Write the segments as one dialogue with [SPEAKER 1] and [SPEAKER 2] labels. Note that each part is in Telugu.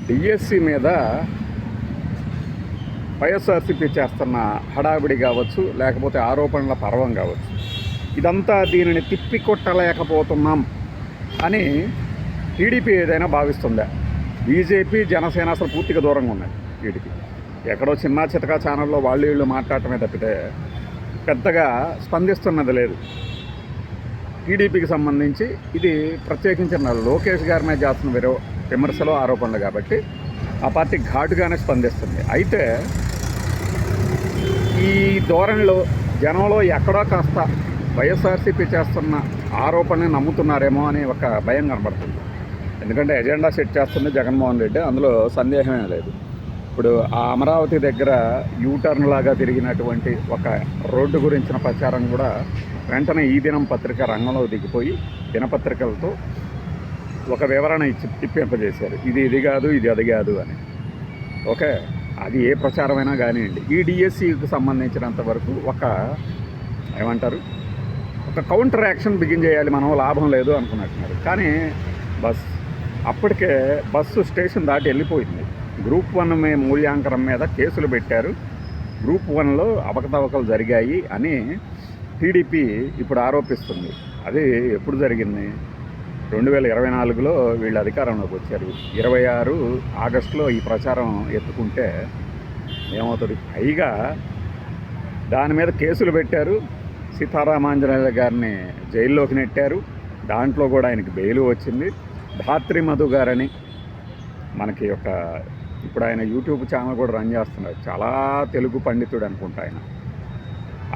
[SPEAKER 1] డిఎస్సి మీద వైఎస్ఆర్సీపీ చేస్తున్న హడావిడి కావచ్చు, లేకపోతే ఆరోపణల పర్వం కావచ్చు, ఇదంతా దీనిని తిప్పికొట్టలేకపోతున్నాం అని టీడీపీ ఏదైనా భావిస్తుందా? బీజేపీ, జనసేన అసలు పూర్తిగా దూరంగా ఉన్నాయి వీటికి. ఎక్కడో చిన్న చితకా ఛానల్లో వాళ్ళు వీళ్ళు మాట్లాడటమే తప్పితే పెద్దగా స్పందిస్తున్నది లేదు. టీడీపీకి సంబంధించి ఇది ప్రత్యేకించిన లోకేష్ గారి మీద చేస్తున్న విమర్శలు, ఆరోపణలు కాబట్టి ఆ పార్టీ ఘాటుగానే స్పందిస్తుంది. అయితే ఈ ధోరణిలో జనంలో ఎక్కడో కాస్త వైఎస్ఆర్సీపీ చేస్తున్న ఆరోపణని నమ్ముతున్నారేమో అని ఒక భయం కనబడుతుంది. ఎందుకంటే ఎజెండా సెట్ చేస్తుంది జగన్మోహన్ రెడ్డి, అందులో సందేహమే లేదు. ఇప్పుడు ఆ అమరావతి దగ్గర యూటర్న్ లాగా తిరిగినటువంటి ఒక రోడ్డు గురించిన ప్రచారం కూడా వెంటనే ఈ దినం పత్రిక రంగంలో దిగిపోయి దినపత్రికలతో ఒక వివరణ ఇప్పింపజేశారు. ఇది కాదు, ఇది అది కాదు అని. ఓకే, అది ఏ ప్రచారమైనా కానివ్వండి. ఈ డిఎస్సికి సంబంధించినంత వరకు ఏమంటారు, ఒక కౌంటర్ యాక్షన్ బిగిన్ చేయాలి మనం, లాభం లేదు అనుకున్నట్టున్నారు. కానీ అప్పటికే బస్సు స్టేషన్ దాటి వెళ్ళిపోయింది. గ్రూప్ 1 మూల్యాంకనం మీద కేసులు పెట్టారు. గ్రూప్ 1లో అవకతవకలు జరిగాయి అని టీడీపీ ఇప్పుడు ఆరోపిస్తుంది. అది ఎప్పుడు జరిగింది? 2024లో వీళ్ళు అధికారంలోకి వచ్చారు. 26 ఆగస్టులో ఈ ప్రచారం ఎత్తుకుంటే ఏమవుతుంది? పైగా దాని మీద కేసులు పెట్టారు. సీతారామాంజనేయుల గారిని జైల్లోకి నెట్టారు. దాంట్లో కూడా ఆయనకి బెయిల్ వచ్చింది. ధాత్రి మధు గారని మనకి ఇప్పుడు ఆయన యూట్యూబ్ ఛానల్ కూడా రన్ చేస్తున్నారు. చాలా తెలుగు పండితుడు అనుకుంటా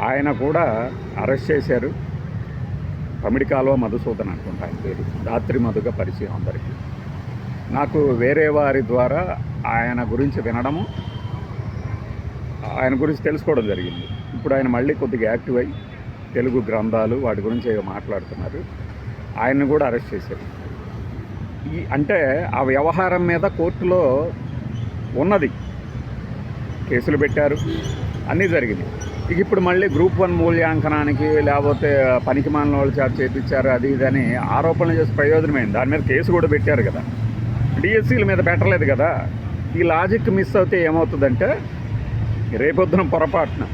[SPEAKER 1] ఆయన కూడా అరెస్ట్ చేశారు. పమిడికాలో మధుసూదన్ అనుకుంటా ఆయన పేరు. ధాత్రి మధుగా పరిచయం అందరికీ. నాకు వేరే వారి ద్వారా ఆయన గురించి వినడము, ఆయన గురించి తెలుసుకోవడం జరిగింది. ఇప్పుడు ఆయన మళ్ళీ కొద్దిగా యాక్టివ్ అయ్యి తెలుగు గ్రంథాలు వాటి గురించి మాట్లాడుతున్నారు. ఆయన్ని కూడా అరెస్ట్ చేశారు. అంటే ఆ వ్యవహారం మీద కోర్టులో ఉన్నది, కేసులు పెట్టారు, అన్నీ జరిగినాయి. ఇప్పుడు మళ్ళీ గ్రూప్ 1 మూల్యాంకనానికి లేకపోతే పనికి మాలిన వాళ్ళు చేపించారు అది ఇదని ఆరోపణలు చేసి ప్రయోజనమైంది. దాని మీద కేసు కూడా పెట్టారు కదా, డిఎస్సీల మీద పెట్టలేదు కదా. ఈ లాజిక్ మిస్ అవుతే ఏమవుతుందంటే రేపొద్దున పొరపాటున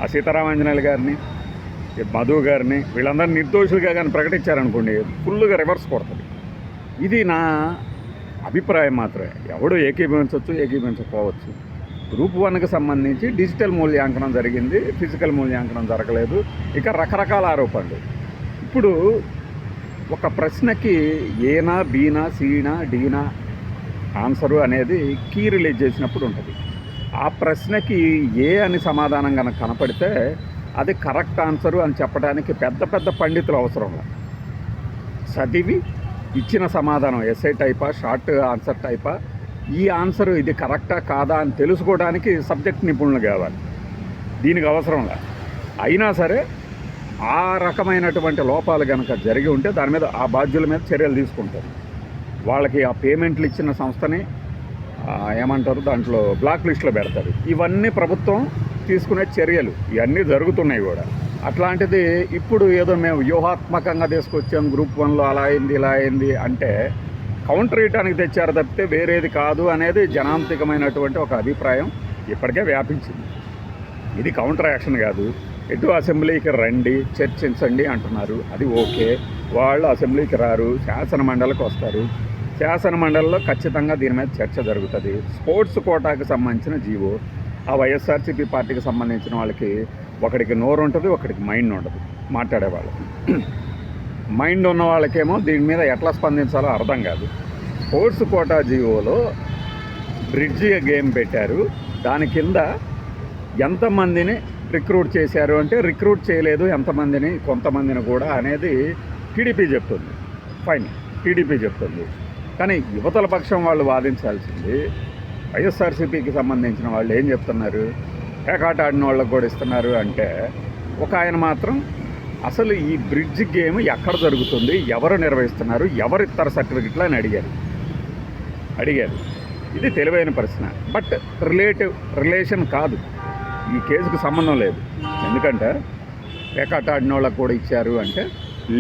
[SPEAKER 1] ఆ సీతారామాంజనేయులు గారిని, మధు గారిని వీళ్ళందరినీ నిర్దోషులుగా కానీ ప్రకటించారనుకోండి, ఫుల్గా రివర్స్ కొడుతుంది. ఇది నా అభిప్రాయం మాత్రమే. ఎవడు ఏకీభవించవచ్చు, ఏకీభవించకపోవచ్చు. గ్రూప్ 1కి సంబంధించి డిజిటల్ మూల్యాంకనం జరిగింది, ఫిజికల్ మూల్యాంకనం జరగలేదు. ఇక రకరకాల ఆరోపణలు. ఇప్పుడు ఒక ప్రశ్నకి ఏనా, బీనా, సీనా, డీనా ఆన్సరు అనేది కీ రిలీజ్ చేసినప్పుడు ఉంటుంది. ఆ ప్రశ్నకి ఏ అని సమాధానం కనుక కనపడితే అది కరెక్ట్ ఆన్సరు అని చెప్పడానికి పెద్ద పెద్ద పండితులు అవసరం. చదివి ఇచ్చిన సమాధానం ఎస్ఐ టైపా, షార్ట్ ఆన్సర్ టైపా, ఈ ఆన్సర్ ఇది కరెక్టా కాదా అని తెలుసుకోవడానికి సబ్జెక్ట్ నిపుణులు కావాలి. దీనికి అవసరం లేదు. అయినా సరే ఆ రకమైనటువంటి లోపాలు కనుక జరిగి ఉంటే దాని మీద ఆ బాధ్యుల మీద చర్యలు తీసుకుంటారు. వాళ్ళకి ఆ పేమెంట్లు ఇచ్చిన సంస్థని ఏమంటారు, దాంట్లో బ్లాక్ లిస్ట్లో పెడతారు. ఇవన్నీ ప్రభుత్వం తీసుకునే చర్యలు, ఇవన్నీ జరుగుతున్నాయి కూడా. అట్లాంటిది ఇప్పుడు ఏదో మేము వ్యూహాత్మకంగా తీసుకొచ్చాం, గ్రూప్ 1లో అలా అయింది ఇలా అయింది అంటే కౌంటర్ ఇయటానికి తెచ్చారు తప్పితే వేరేది కాదు అనేది జనాంతికమైనటువంటి ఒక అభిప్రాయం ఇప్పటికే వ్యాపించింది. ఇది కౌంటర్ యాక్షన్ కాదు. ఎటు అసెంబ్లీకి రండి, చర్చించండి అంటున్నారు. అది ఓకే. వాళ్ళు అసెంబ్లీకి రారు, శాసన మండలికి వస్తారు. శాసన మండలిలో ఖచ్చితంగా దీని మీద చర్చ జరుగుతుంది. స్పోర్ట్స్ కోటాకి సంబంధించిన జీవో, ఆ వైఎస్ఆర్సీపీ పార్టీకి సంబంధించిన వాళ్ళకి ఒకడికి నోరు ఉంటుంది, ఒకడికి మైండ్ ఉండదు మాట్లాడేవాళ్ళకి. మైండ్ ఉన్న వాళ్ళకేమో దీని మీద ఎట్లా స్పందించాలో అర్థం కాదు. స్పోర్ట్స్ కోటా జీవోలో బ్రిడ్జి గేమ్ పెట్టారు. దాని కింద ఎంతమందిని రిక్రూట్ చేశారు అంటే రిక్రూట్ చేయలేదు ఎంతమందిని, కొంతమందిని కూడా అనేది టీడీపీ చెప్తుంది. ఫైన్, టీడీపీ చెప్తుంది. కానీ యువతల పక్షం వాళ్ళు వాదించాల్సింది. వైఎస్ఆర్సీపీకి సంబంధించిన వాళ్ళు ఏం చెప్తున్నారు? పేకాట ఆడిన వాళ్ళకి కూడా ఇస్తున్నారు అంటే ఒక ఆయన మాత్రం అసలు ఈ బ్రిడ్జ్ గేమ్ ఎక్కడ జరుగుతుంది, ఎవరు నిర్వహిస్తున్నారు, ఎవరు ఇస్తారు సర్టిఫికెట్లు అని అడిగారు. ఇది తెలివైన ప్రశ్న. బట్ రిలేషన్ కాదు, ఈ కేసుకు సంబంధం లేదు. ఎందుకంటే పేకాట ఆడిన వాళ్ళకి కూడా ఇచ్చారు అంటే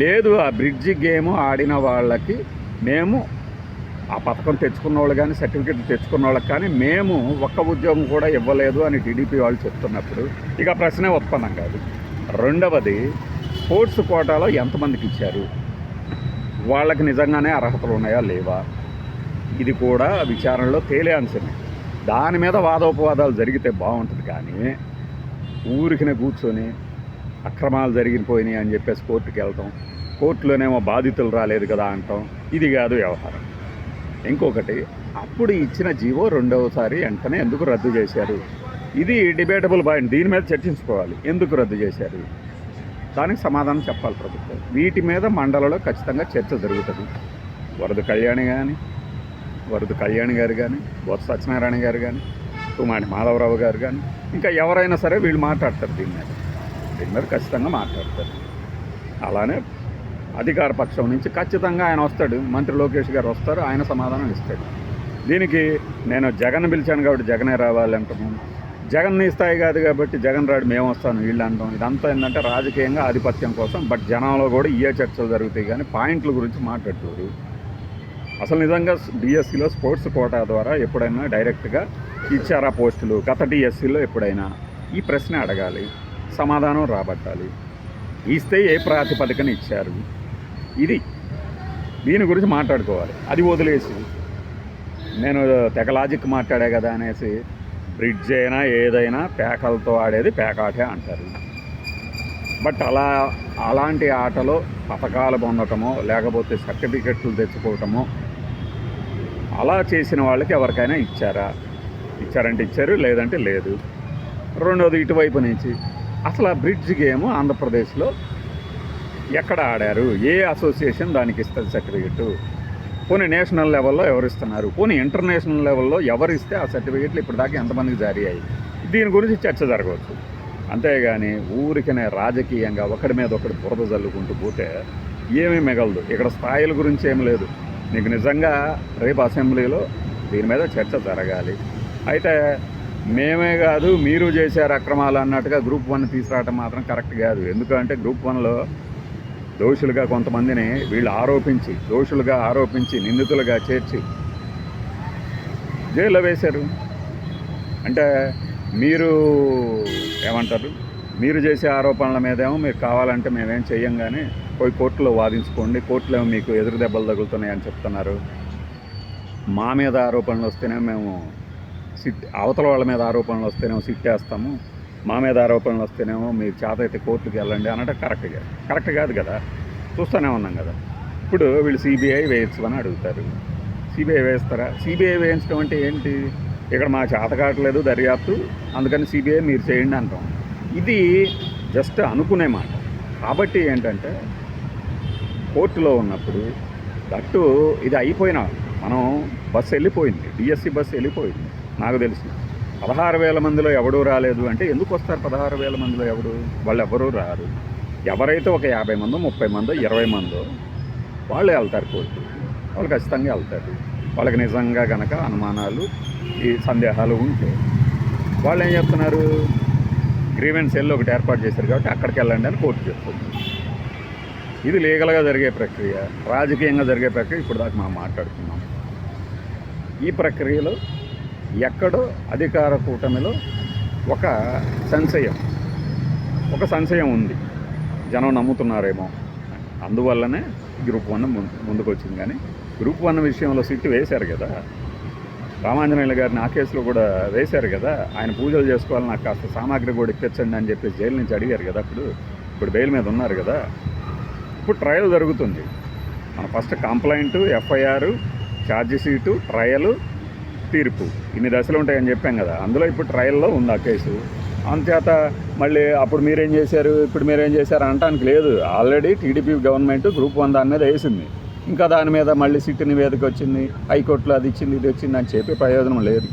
[SPEAKER 1] లేదు, ఆ బ్రిడ్జి గేమ్ ఆడిన వాళ్ళకి మేము ఆ పథకం తెచ్చుకున్న వాళ్ళు కానీ సర్టిఫికెట్ తెచ్చుకున్న వాళ్ళకి కానీ మేము ఒక్క ఉద్యోగం కూడా ఇవ్వలేదు అని టీడీపీ వాళ్ళు చెప్తున్నప్పుడు ఇక ప్రశ్నే ఉత్పన్నం కాదు. రెండవది, స్పోర్ట్స్ కోటాలో ఎంతమందికి ఇచ్చారు, వాళ్ళకి నిజంగానే అర్హతలు ఉన్నాయా లేవా, ఇది కూడా విచారణలో తేలే అంశమే. దాని మీద వాదోపవాదాలు జరిగితే బాగుంటుంది, కానీ ఊరికినే కూర్చొని అక్రమాలు జరిగిపోయినాయి అని చెప్పేసి కోర్టుకి వెళ్తాం, కోర్టులోనేమో బాధితులు రాలేదు కదా అంటాం, ఇది కాదు వ్యవహారం. ఇంకొకటి, అప్పుడు ఇచ్చిన జీవో రెండవసారి వెంటనే ఎందుకు రద్దు చేశారు, ఇది డిబేటబుల్ పాయింట్. దీని మీద చర్చించుకోవాలి, ఎందుకు రద్దు చేశారు, దానికి సమాధానం చెప్పాలి ప్రభుత్వం. వీటి మీద మండలంలో ఖచ్చితంగా చర్చ జరుగుతుంది. వరద కళ్యాణి గారు కానీ, బొత్స సత్యనారాయణ గారు కానీ, తుమాడి మాధవరావు గారు కానీ, ఇంకా ఎవరైనా సరే వీళ్ళు మాట్లాడతారు. దీని మీద ఖచ్చితంగా మాట్లాడతారు. అలానే అధికార పక్షం నుంచి ఖచ్చితంగా ఆయన వస్తాడు, మంత్రి లోకేష్ గారు వస్తారు, ఆయన సమాధానం ఇస్తాడు. దీనికి నేను జగన్ పిలిచాను కాబట్టి జగనే రావాలి అంటున్నాను, జగన్ స్థాయి కాదు కాబట్టి జగన్ రాడు మేము వస్తాను వీళ్ళు అంటాం. ఇదంతా ఏంటంటే రాజకీయంగా ఆధిపత్యం కోసం. బట్ జనంలో కూడా ఇయే చర్చలు జరుగుతాయి, కానీ పాయింట్ల గురించి మాట్లాడుతున్నారు. అసలు నిజంగా డిఎస్సిలో స్పోర్ట్స్ కోటా ద్వారా ఎప్పుడైనా డైరెక్ట్గా ఇచ్చారా పోస్టులు, గత డిఎస్సిలో ఎప్పుడైనా, ఈ ప్రశ్న అడగాలి, సమాధానం రాబట్టాలి. ఇస్తే ఏ ప్రాతిపదికన ఇచ్చారు, ఇది దీని గురించి మాట్లాడుకోవాలి. అది వదిలేసి నేను తెగ లాజిక్ మాట్లాడే కదా అనేసి బ్రిడ్జ్ అయినా ఏదైనా పేకలతో ఆడేది పేకాటే అంటారు. బట్ అలాంటి ఆటలో పథకాలు పొందటమో లేకపోతే సర్టిఫికెట్లు తెచ్చుకోవటమో అలా చేసిన వాళ్ళకి ఎవరికైనా ఇచ్చారంటే ఇచ్చారు, లేదంటే లేదు. రెండోది, ఇటువైపు నుంచి అసలు ఆ బ్రిడ్జ్ గేమ్ ఆంధ్రప్రదేశ్లో ఎక్కడ ఆడారు, ఏ అసోసియేషన్ దానికి ఇస్తుంది సర్టిఫికెట్, పోనీ నేషనల్ లెవెల్లో ఎవరు ఇస్తున్నారు, పోనీ ఇంటర్నేషనల్ లెవెల్లో ఎవరు ఇస్తే ఆ సర్టిఫికెట్లు ఇప్పటిదాకా ఎంతమందికి జారీ అయ్యాయి, దీని గురించి చర్చ జరగవచ్చు. అంతేగాని ఊరికనే రాజకీయంగా ఒకడి మీద ఒకటి బురద జల్లుకుంటూ పోతే ఏమీ మిగలదు. ఇక్కడ స్థాయిల గురించి ఏం లేదు. నీకు నిజంగా రేపు అసెంబ్లీలో దీని మీద చర్చ జరగాలి. అయితే మేమే కాదు మీరు చేశారు అక్రమాలు అన్నట్టుగా గ్రూప్ 1 తీసుకురావటం మాత్రం కరెక్ట్ కాదు. ఎందుకంటే గ్రూప్ 1లో దోషులుగా కొంతమందిని వీళ్ళు దోషులుగా ఆరోపించి నిందితులుగా చేర్చి జైల్లో వేశారు. అంటే మీరు ఏమంటారు, మీరు చేసే ఆరోపణల మీదేమో మీరు కావాలంటే మేమేం చెయ్యం, కానీ పోయి కోర్టులో వాదించుకోండి, కోర్టులో ఏమో మీకు ఎదురు దెబ్బలు తగులుతున్నాయని చెప్తున్నారు. మా మీద ఆరోపణలు వస్తేనే మేము అవతల వాళ్ళ మీద ఆరోపణలు వస్తేనేమో సిట్టేస్తాము, మా మీద ఆరోపణలు వస్తేనేమో మీరు చేత అయితే కోర్టుకి వెళ్ళండి అనడం కరెక్ట్ కాదు కదా. చూస్తూనే ఉన్నాం కదా. ఇప్పుడు వీళ్ళు సిబిఐ వేయచ్చు అని అడుగుతారు. సిబిఐ వేస్తారా? సిబిఐ వేయించడం అంటే ఏంటి, ఇక్కడ మా చేత కావట్లేదు దర్యాప్తు, అందుకని సిబిఐ మీరు చేయండి అంటాం. ఇది జస్ట్ అనుకునే మాట. కాబట్టి ఏంటంటే కోర్టులో ఉన్నప్పుడు దట్టు ఇది అయిపోయినా మనం బస్సు వెళ్ళిపోయింది, డిఎస్సి బస్సు వెళ్ళిపోయింది. నాకు తెలిసి 16,000 మందిలో ఎవడూ రాలేదు అంటే ఎందుకు వస్తారు 16,000 మందిలో వాళ్ళు ఎవరూ రారు. ఎవరైతే ఒక 50 మందో 30 మందో 20 మందో వాళ్ళు వెళ్తారు కోర్టు, వాళ్ళు ఖచ్చితంగా వెళ్తారు. వాళ్ళకి నిజంగా కనుక అనుమానాలు ఈ సందేహాలు ఉంటే వాళ్ళు ఏం చెప్తున్నారు, గ్రీవెన్స్ సెల్ ఒకటి ఏర్పాటు చేశారు కాబట్టి అక్కడికి వెళ్ళండి అని కోర్టు చెప్తుంది. ఇది లీగల్గా జరిగే ప్రక్రియ, రాజకీయంగా జరిగే ప్రక్రియ. ఇప్పుడు దాకా మనం మాట్లాడుతున్నాం. ఈ ప్రక్రియలో ఎక్కడో అధికార కూటమిలో ఒక సంశయం ఉంది, జనం నమ్ముతున్నారేమో, అందువల్లనే గ్రూప్ 1 ముందుకు వచ్చింది. కానీ గ్రూప్ 1 విషయంలో సిట్ వేశారు కదా, రామాంజనేయులు గారిని ఆ కేసులో కూడా వేశారు కదా. ఆయన పూజలు చేసుకోవాలి, నాకు కాస్త సామాగ్రి కూడా ఇప్పించండి అని చెప్పి జైలు నుంచి అడిగారు కదా. ఇప్పుడు బెయిల్ మీద ఉన్నారు కదా. ఇప్పుడు ట్రయల్ జరుగుతుంది. మన first complaint, FIR, charge sheet, trial, తీర్పు, ఇన్ని దశలు ఉంటాయని చెప్పాం కదా. అందులో ఇప్పుడు ట్రయల్లో ఉంది ఆ కేసు. అంతేత మళ్ళీ అప్పుడు మీరేం చేశారు, ఇప్పుడు మీరేం చేశారు అనటానికి లేదు. ఆల్రెడీ టీడీపీ గవర్నమెంట్ గ్రూప్ 1 దాని మీద వేసింది. ఇంకా దాని మీద మళ్ళీ సిట్ నివేదిక వచ్చింది, హైకోర్టులో అది ఇచ్చింది ఇది వచ్చింది అని చెప్పే ప్రయోజనం లేదు.